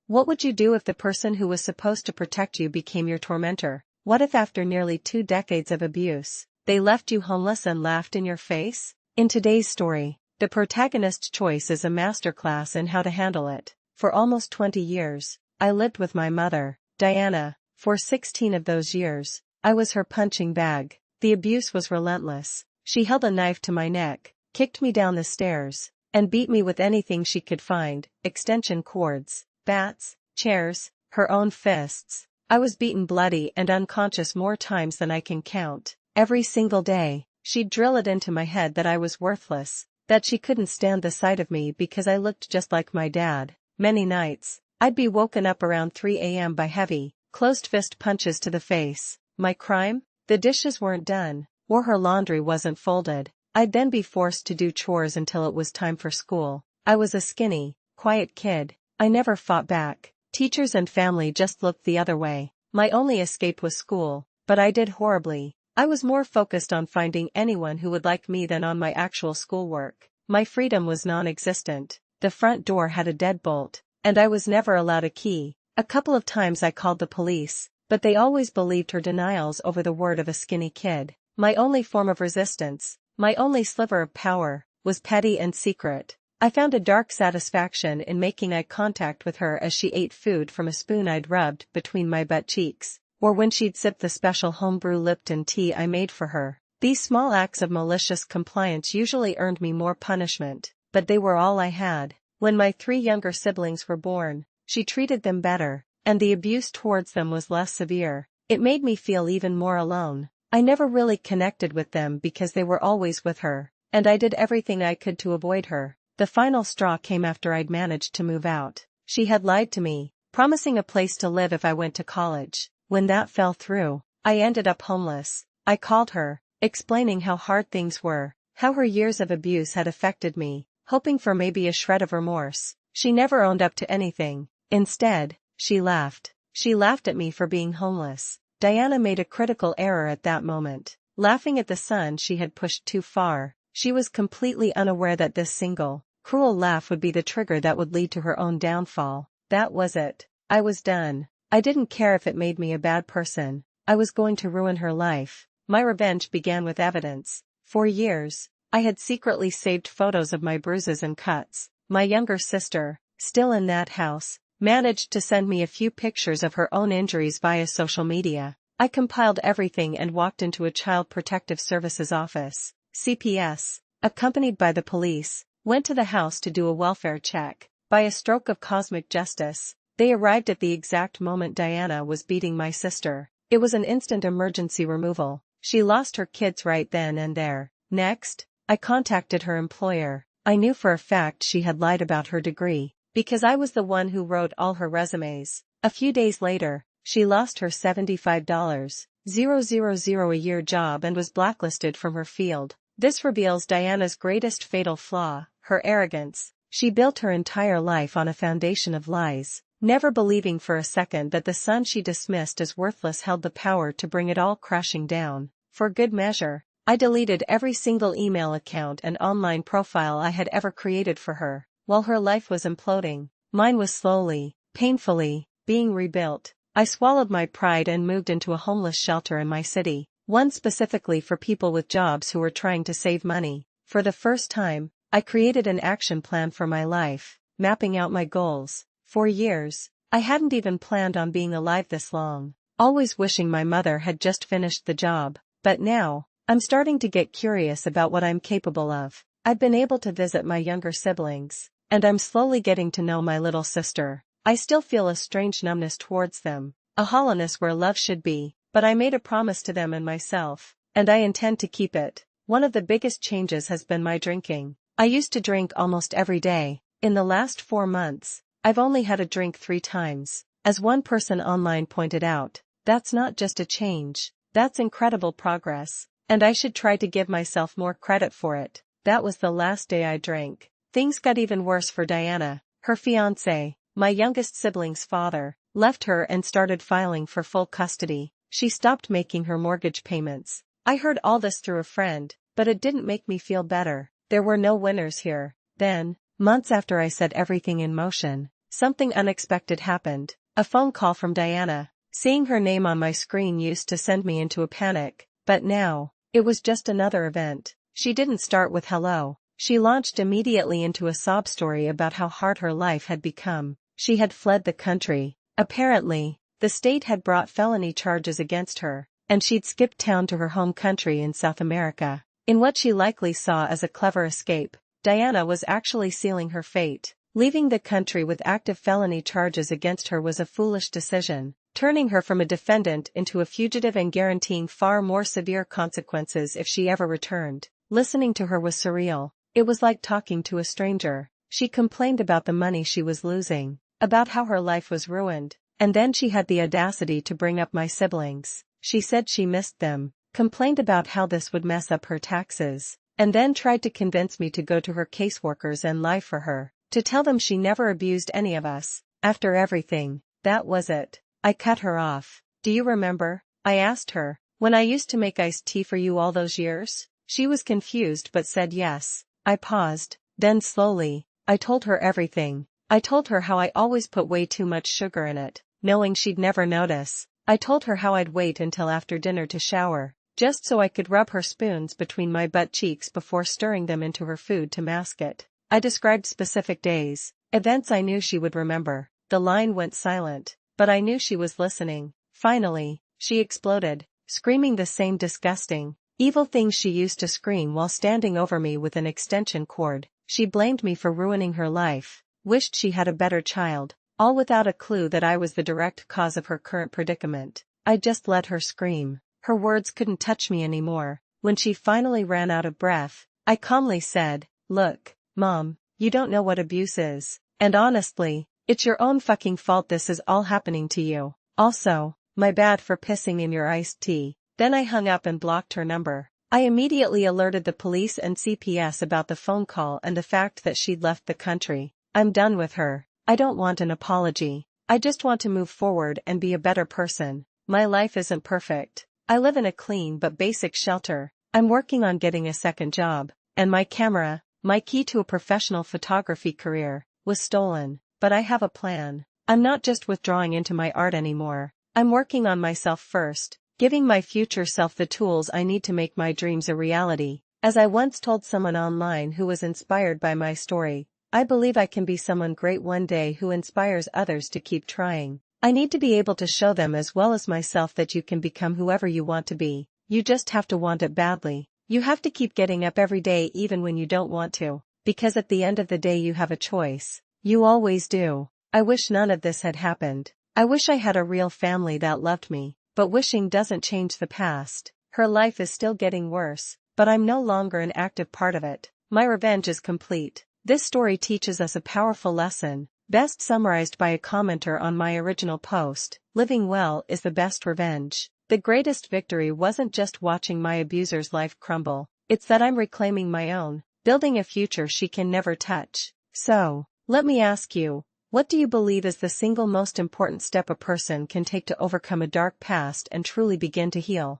What would you do if the person who was supposed to protect you became your tormentor? What if after nearly 2 decades of abuse, they left you homeless and laughed in your face? In today's story, the protagonist's choice is a masterclass in how to handle it. For almost 20 years, I lived with my mother, Diana. For 16 of those years, I was her punching bag. The abuse was relentless. She held a knife to my neck, kicked me down the stairs, and beat me with anything she could find: extension cords, bats, chairs, her own fists. I was beaten bloody and unconscious more times than I can count. Every single day, she'd drill it into my head that I was worthless, that she couldn't stand the sight of me because I looked just like my dad. Many nights, I'd be woken up around 3 a.m. by heavy, closed-fist punches to the face. My crime? The dishes weren't done, or her laundry wasn't folded. I'd then be forced to do chores until it was time for school. I was a skinny, quiet kid. I never fought back. Teachers and family just looked the other way. My only escape was school, but I did horribly. I was more focused on finding anyone who would like me than on my actual schoolwork. My freedom was non-existent. The front door had a deadbolt, and I was never allowed a key. A couple of times I called the police, but they always believed her denials over the word of a skinny kid. My only form of resistance, my only sliver of power, was petty and secret. I found a dark satisfaction in making eye contact with her as she ate food from a spoon I'd rubbed between my butt cheeks, or when she'd sip the special homebrew Lipton tea I made for her. These small acts of malicious compliance usually earned me more punishment, but they were all I had. When my 3 younger siblings were born, she treated them better, and the abuse towards them was less severe. It made me feel even more alone. I never really connected with them because they were always with her, and I did everything I could to avoid her. The final straw came after I'd managed to move out. She had lied to me, promising a place to live if I went to college. When that fell through, I ended up homeless. I called her, explaining how hard things were, how her years of abuse had affected me, hoping for maybe a shred of remorse. She never owned up to anything. Instead, she laughed. She laughed at me for being homeless. Diana made a critical error at that moment, laughing at the son she had pushed too far. She was completely unaware that this single, cruel laugh would be the trigger that would lead to her own downfall. That was it. I was done. I didn't care if it made me a bad person. I was going to ruin her life. My revenge began with evidence. For years, I had secretly saved photos of my bruises and cuts. My younger sister, still in that house, managed to send me a few pictures of her own injuries via social media. I compiled everything and walked into a Child Protective Services office, CPS, accompanied by the police, went to the house to do a welfare check. By a stroke of cosmic justice, they arrived at the exact moment Diana was beating my sister. It was an instant emergency removal. She lost her kids right then and there. Next, I contacted her employer. I knew for a fact she had lied about her degree, because I was the one who wrote all her resumes. A few days later, she lost her $75,000 a year job and was blacklisted from her field. This reveals Diana's greatest fatal flaw, her arrogance. She built her entire life on a foundation of lies, never believing for a second that the son she dismissed as worthless held the power to bring it all crashing down. For good measure, I deleted every single email account and online profile I had ever created for her. While her life was imploding, mine was slowly, painfully, being rebuilt. I swallowed my pride and moved into a homeless shelter in my city, one specifically for people with jobs who were trying to save money. For the first time, I created an action plan for my life, mapping out my goals. For years, I hadn't even planned on being alive this long, always wishing my mother had just finished the job. But now, I'm starting to get curious about what I'm capable of. I've been able to visit my younger siblings, and I'm slowly getting to know my little sister. I still feel a strange numbness towards them, a hollowness where love should be, but I made a promise to them and myself, and I intend to keep it. One of the biggest changes has been my drinking. I used to drink almost every day. In the last 4 months, I've only had a drink 3 times. As one person online pointed out, that's not just a change, that's incredible progress, and I should try to give myself more credit for it. That was the last day I drank. Things got even worse for Diana. Her fiancé, my youngest sibling's father, left her and started filing for full custody. She stopped making her mortgage payments. I heard all this through a friend, but it didn't make me feel better. There were no winners here. Then, months after I set everything in motion, something unexpected happened. A phone call from Diana. Seeing her name on my screen used to send me into a panic, but now, it was just another event. She didn't start with hello. She launched immediately into a sob story about how hard her life had become. She had fled the country. Apparently, the state had brought felony charges against her, and she'd skipped town to her home country in South America. In what she likely saw as a clever escape, Diana was actually sealing her fate. Leaving the country with active felony charges against her was a foolish decision, turning her from a defendant into a fugitive and guaranteeing far more severe consequences if she ever returned. Listening to her was surreal. It was like talking to a stranger. She complained about the money she was losing, about how her life was ruined, and then she had the audacity to bring up my siblings. She said she missed them, complained about how this would mess up her taxes, and then tried to convince me to go to her caseworkers and lie for her, to tell them she never abused any of us. After everything, that was it. I cut her off. Do you remember? I asked her. When I used to make iced tea for you all those years? She was confused but said yes. I paused, then slowly, I told her everything. I told her how I always put way too much sugar in it, knowing she'd never notice. I told her how I'd wait until after dinner to shower, just so I could rub her spoons between my butt cheeks before stirring them into her food to mask it. I described specific days, events I knew she would remember. The line went silent, but I knew she was listening. Finally, she exploded, screaming the same disgusting, evil things she used to scream while standing over me with an extension cord. She blamed me for ruining her life, wished she had a better child, all without a clue that I was the direct cause of her current predicament. I just let her scream. Her words couldn't touch me anymore. When she finally ran out of breath, I calmly said, "Look, Mom, you don't know what abuse is. And honestly, it's your own fucking fault this is all happening to you. Also, my bad for pissing in your iced tea." Then I hung up and blocked her number. I immediately alerted the police and CPS about the phone call and the fact that she'd left the country. I'm done with her. I don't want an apology. I just want to move forward and be a better person. My life isn't perfect. I live in a clean but basic shelter. I'm working on getting a second job. And my camera, my key to a professional photography career, was stolen. But I have a plan. I'm not just withdrawing into my art anymore. I'm working on myself first, giving my future self the tools I need to make my dreams a reality. As I once told someone online who was inspired by my story, I believe I can be someone great one day who inspires others to keep trying. I need to be able to show them as well as myself that you can become whoever you want to be. You just have to want it badly. You have to keep getting up every day even when you don't want to, because at the end of the day you have a choice. You always do. I wish none of this had happened. I wish I had a real family that loved me, but wishing doesn't change the past. Her life is still getting worse, but I'm no longer an active part of it. My revenge is complete. This story teaches us a powerful lesson, best summarized by a commenter on my original post. Living well is the best revenge. The greatest victory wasn't just watching my abuser's life crumble, it's that I'm reclaiming my own, building a future she can never touch. So, let me ask you, what do you believe is the single most important step a person can take to overcome a dark past and truly begin to heal?